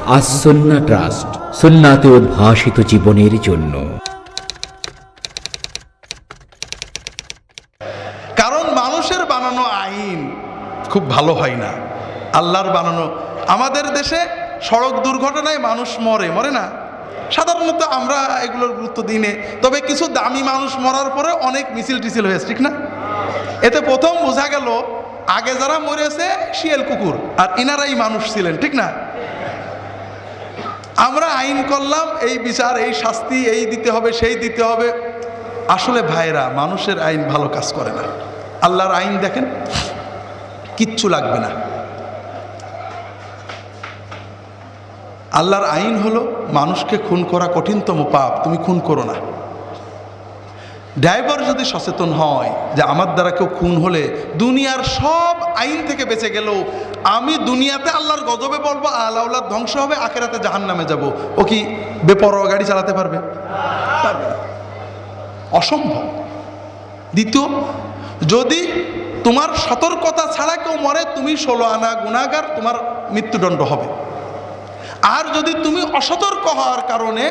As Sunnah trust, সুন্নাতে উদ্ভাসিত জীবনের জন্য। কারণ মানুষের বানানো আইন খুব ভালো হয় না, আল্লাহর বানানো। আমাদের দেশে সড়ক দুর্ঘটনায় মানুষ মরে না, সাধারণত আমরা এগুলোর গুরুত্ব দিই না। তবে কিছু দামি মানুষ মরার পরে অনেক মিছিল টিছিল হয়েছে, ঠিক না? এতে প্রথম বোঝা গেল আগে যারা মরেছে শিয়াল কুকুর, আর ইনারাই মানুষ ছিলেন, ঠিক না? আমরা আইন করলাম, এই বিচার, এই শাস্তি, এই দিতে হবে, সেই দিতে হবে। আসলে ভাইরা, মানুষের আইন ভালো কাজ করে না। আল্লাহর আইন দেখেন, কিচ্ছু লাগবে না। আল্লাহর আইন হলো মানুষকে খুন করা কঠিনতম পাপ, তুমি খুন করো না। ড্রাইভার যদি সচেতন হয় যে আমার দ্বারা কেউ খুন হলে দুনিয়ার সব আইন থেকে বেঁচে গেলেও আমি দুনিয়াতে আল্লাহর গজবে পড়বো, আল্লাহ ধ্বংস হবে, আখেরাতে জাহান্নামে যাব, ও কি বেপরোয়া গাড়ি চালাতে পারবে? পারবে না, অসম্ভব। দ্বিতীয়, যদি তোমার সতর্কতা ছাড়া কেউ মরে, তুমি 16 আনা গুনাহগার, তোমার মৃত্যুদণ্ড হবে। আর যদি তুমি অসতর্ক হওয়ার কারণে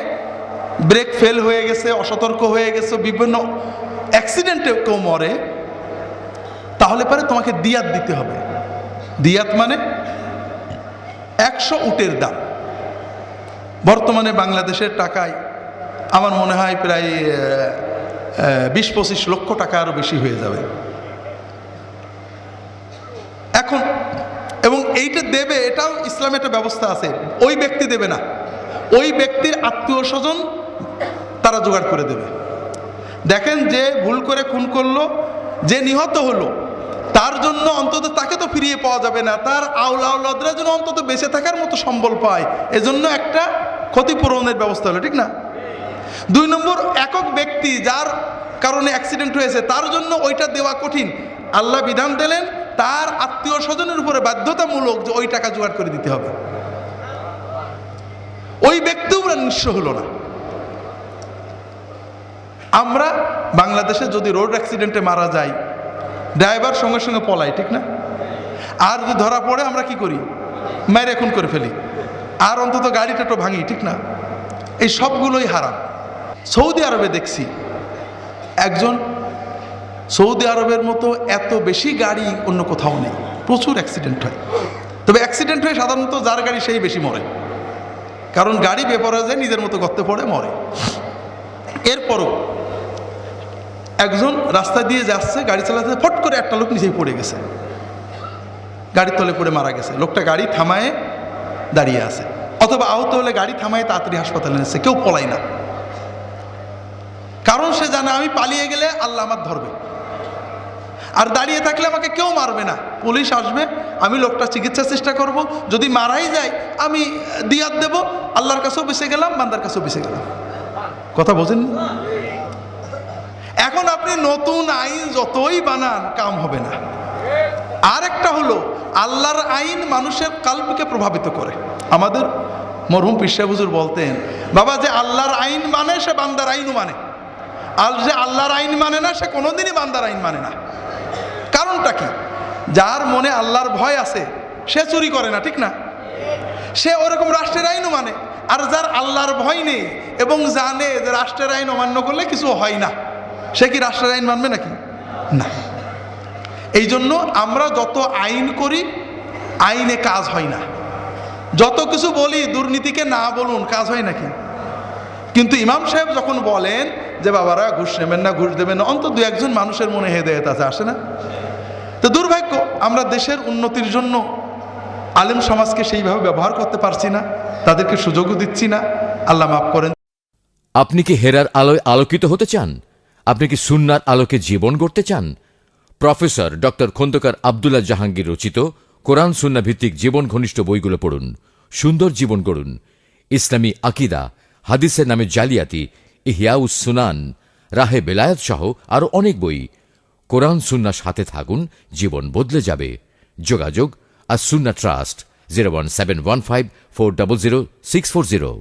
ব্রেক ফেল হয়ে গেছে, অসতর্ক হয়ে গেছে, বিভিন্ন অ্যাক্সিডেন্টে কেউ মরে, তাহলে পরে তোমাকে দিয়াত দিতে হবে। দিয়াত মানে 100 উটের দাম। বর্তমানে বাংলাদেশের টাকায় আমার মনে হয় প্রায় 20-25 লক্ষ টাকা, আরও বেশি হয়ে যাবে এখন। এবং এইটা দেবে, এটাও ইসলামে একটা ব্যবস্থা আছে। ওই ব্যক্তি দেবে না, ওই ব্যক্তির আত্মীয় স্বজন তারা জোগাড় করে দেবে। দেখেন, যে ভুল করে খুন করলো, যে নিহত হলো, তার জন্য অন্তত তাকে তো ফিরিয়ে পাওয়া যাবে না, তার আওলাদরা যেন অন্তত বেঁচে থাকার মতো সম্বল পায়, এজন্য একটা ক্ষতিপূরণের ব্যবস্থা হলো, ঠিক না? 2 নম্বর, একক ব্যক্তি যার কারণে অ্যাক্সিডেন্ট হয়েছে, তার জন্য ওইটা দেওয়া কঠিন। আল্লাহ বিধান দিলেন তার আত্মীয় স্বজনের উপরে বাধ্যতামূলক যে ওই টাকা জোগাড় করে দিতে হবে। ওই ব্যক্তিও নিঃস্ব হলো না। আমরা বাংলাদেশে যদি রোড অ্যাক্সিডেন্টে মারা যাই, ড্রাইভার সঙ্গে সঙ্গে পলাই, ঠিক না? আর যদি ধরা পড়ে, আমরা কি করি? মেরে খুন করে ফেলি, আর অন্তত গাড়িটা তো ভাঙি, ঠিক না? এই সবগুলোই হারাম। সৌদি আরবে দেখছি, একজন, সৌদি আরবের মতো এত বেশি গাড়ি অন্য কোথাও নেই, প্রচুর অ্যাক্সিডেন্ট হয়। তবে অ্যাক্সিডেন্ট হয়ে সাধারণত যার গাড়ি সেই বেশি মরে, কারণ গাড়ি বেপরোয়া নিজের মতো গর্তে পড়ে মরে। এরপরও একজন রাস্তা দিয়ে যাচ্ছে, গাড়ি চালাতে, ফট করে একটা লোক নিচেই পড়ে গেছে, গাড়ির তলে পড়ে মারা গেছে। লোকটা গাড়ি থামায়ে দাঁড়িয়ে আছে, অথবা আহত হলে গাড়ি থামায়ে তাড়াতাড়ি হাসপাতালে নিচ্ছে, কেউ পলায় না। কারণ সে জানে আমি পালিয়ে গেলে আল্লাহ আমার ধরবে, আর দাঁড়িয়ে থাকলে আমাকে কেউ মারবে না, পুলিশ আসবে, আমি লোকটা চিকিৎসার চেষ্টা করব, যদি মারাই যায় আমি দিয়াত দেব, আল্লাহর কাছেও বেঁচে গেলাম, বান্দার কাছেও বেঁচে গেলাম। কথা বোঝেন? এখন আপনি নতুন আইন যতই বানান, কাম হবে না। আর একটা হলো, আল্লাহর আইন মানুষের কালবিকে প্রভাবিত করে। আমাদের মরহুম পীর সাহেব হুজুর বলতেন, বাবা, যে আল্লাহর আইন মানে সে বান্দার আইনও মানে, আর যে আল্লাহর আইন মানে না, সে কোনোদিনই বান্দার আইন মানে না। কারণটা কি? যার মনে আল্লাহর ভয় আছে সে চুরি করে না, ঠিক না? সে ওরকম রাষ্ট্রের আইনও মানে। আর যার আল্লাহর ভয় নেই এবং জানে যে রাষ্ট্রের আইন অমান্য করলে কিছু হয় না, সে কি রাষ্ট্রের আইন মানবে নাকি? না। এই জন্য আমরা যত আইন করি, আইনে কাজ হয় না। যত কিছু বলি, দুর্নীতিকে না বলুন, কাজ হয় নাকি? কিন্তু ইমাম সাহেব যখন বলেন যে বাবারা ঘুষ নেবেন না, ঘুষ দেবেন না, অন্তত 2-1 মানুষের মনে হেদায়েত আছে, আসে না? তো দুর্ভাগ্য, আমরা দেশের উন্নতির জন্য আলেম সমাজকে সেইভাবে ব্যবহার করতে পারছি না, তাদেরকে সুযোগও দিচ্ছি না। আল্লাহ মাফ করেন। আপনি কি হেরার আলোয় আলোকিত হতে চান? আপনি কি সুন্নার আলোকে জীবন গড়তে চান? প্রফেসর ডক্টর খন্দকার আব্দুল্লাহ জাহাঙ্গীর রচিত কোরআন সুন্নাহ ভিত্তিক জীবন ঘনিষ্ঠ বইগুলো পড়ুন, সুন্দর জীবন গড়ুন। ইসলামী আকিদা, হাদিসের নামে জালিয়াতি, ইহয়াউস সুনান, রাহে বেলায়েত সহ আরো অনেক বই। কোরআন সুন্নাহ সাথে থাকুন, জীবন বদলে যাবে। যোগাযোগ আস-সুন্নাহ ট্রাস্ট, 01715400640।